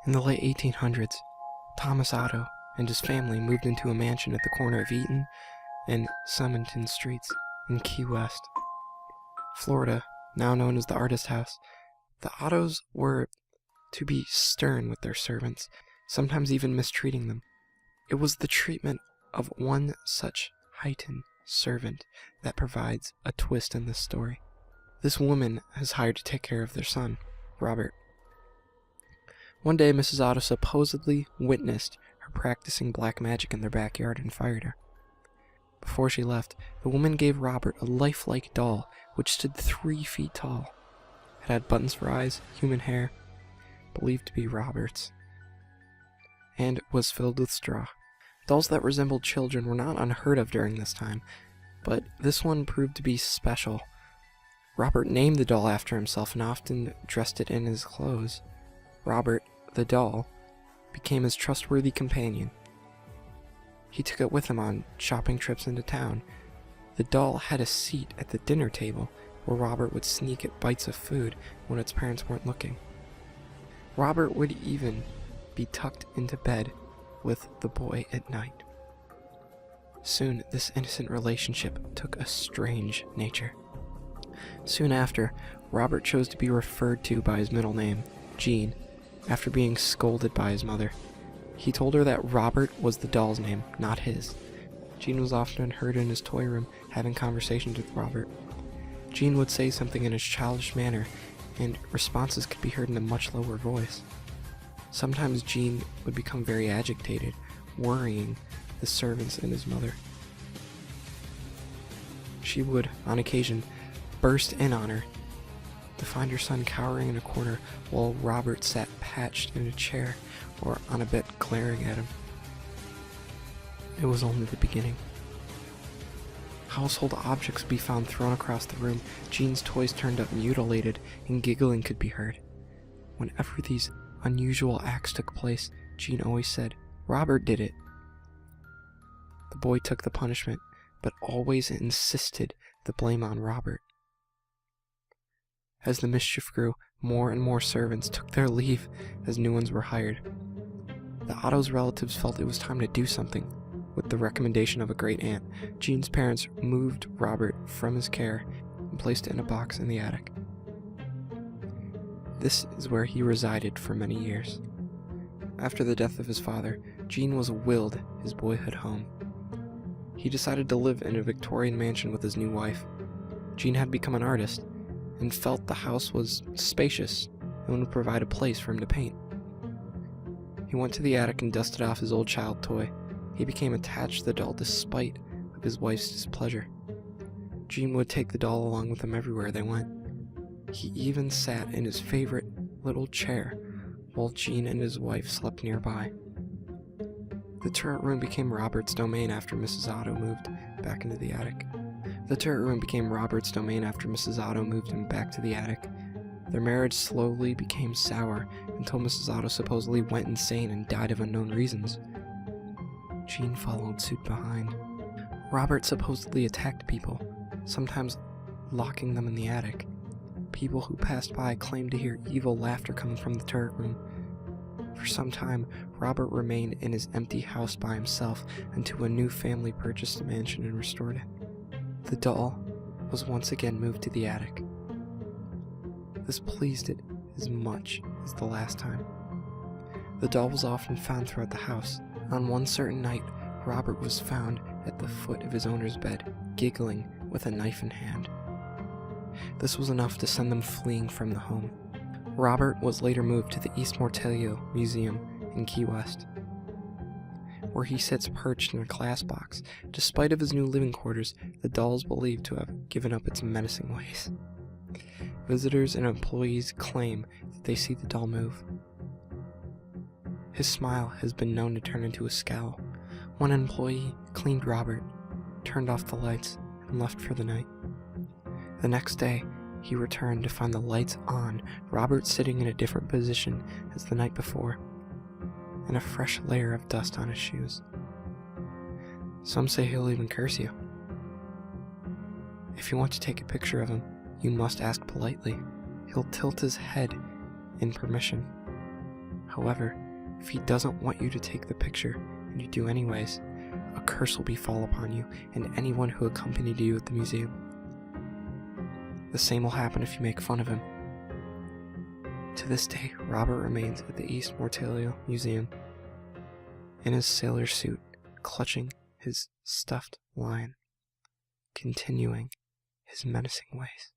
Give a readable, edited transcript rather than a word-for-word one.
In the late 1800s, Thomas Otto and his family moved into a mansion at the corner of Eaton and Summerton Streets in Key West, Florida, now known as the Artist House. The Ottos were to be stern with their servants, sometimes even mistreating them. It was the treatment of one such heightened servant that provides a twist in this story. This woman is hired to take care of their son, Robert. One day, Mrs. Otto supposedly witnessed her practicing black magic in their backyard and fired her. Before she left, the woman gave Robert a lifelike doll which stood 3 feet tall. It had buttons for eyes, human hair, believed to be Robert's, and was filled with straw. Dolls that resembled children were not unheard of during this time, but this one proved to be special. Robert named the doll after himself and often dressed it in his clothes. Robert, the doll, became his trustworthy companion. He took it with him on shopping trips into town. The doll had a seat at the dinner table where Robert would sneak at bites of food when its parents weren't looking. Robert would even be tucked into bed with the boy at night. Soon, this innocent relationship took a strange nature. Soon after, Robert chose to be referred to by his middle name, Jean, after being scolded by his mother. He told her that Robert was the doll's name, not his. Jean was often heard in his toy room having conversations with Robert. Jean would say something in his childish manner, and responses could be heard in a much lower voice. Sometimes Jean would become very agitated, worrying the servants and his mother. She would, on occasion, burst in on her to find her son cowering in a corner while Robert sat patched in a chair or on a bed glaring at him. It was only the beginning. Household objects would be found thrown across the room. Jean's toys turned up mutilated, and giggling could be heard. Whenever these unusual acts took place, Jean always said, "Robert did it." The boy took the punishment, but always insisted the blame on Robert. As the mischief grew, more and more servants took their leave as new ones were hired. The Otto's relatives felt it was time to do something. With the recommendation of a great aunt, Jean's parents moved Robert from his care and placed it in a box in the attic. This is where he resided for many years. After the death of his father, Jean was willed his boyhood home. He decided to live in a Victorian mansion with his new wife. Jean had become an artist and felt the house was spacious and would provide a place for him to paint. He went to the attic and dusted off his old child toy. He became attached to the doll despite of his wife's displeasure. Jean would take the doll along with him everywhere they went. He even sat in his favorite little chair while Jean and his wife slept nearby. The turret room became Robert's domain after Mrs. Otto moved back into the attic. Their marriage slowly became sour until Mrs. Otto supposedly went insane and died of unknown reasons. Jean followed suit behind. Robert supposedly attacked people, sometimes locking them in the attic. People who passed by claimed to hear evil laughter coming from the turret room. For some time, Robert remained in his empty house by himself until a new family purchased the mansion and restored it. The doll was once again moved to the attic. This pleased it as much as the last time. The doll was often found throughout the house. On one certain night, Robert was found at the foot of his owner's bed, giggling with a knife in hand. This was enough to send them fleeing from the home. Robert was later moved to the East Mortello Museum in Key West, where he sits perched in a glass box. Despite of his new living quarters, the doll is believed to have given up its menacing ways. Visitors and employees claim that they see the doll move. His smile has been known to turn into a scowl. One employee cleaned Robert, turned off the lights, and left for the night. The next day, he returned to find the lights on, Robert sitting in a different position as the night before, and a fresh layer of dust on his shoes. Some say he'll even curse you. If you want to take a picture of him, you must ask politely. He'll tilt his head in permission. However, if he doesn't want you to take the picture, and you do anyways, a curse will befall upon you and anyone who accompanied you at the museum. The same will happen if you make fun of him. To this day, Robert remains at the East Mortalia Museum in his sailor suit, clutching his stuffed lion, continuing his menacing ways.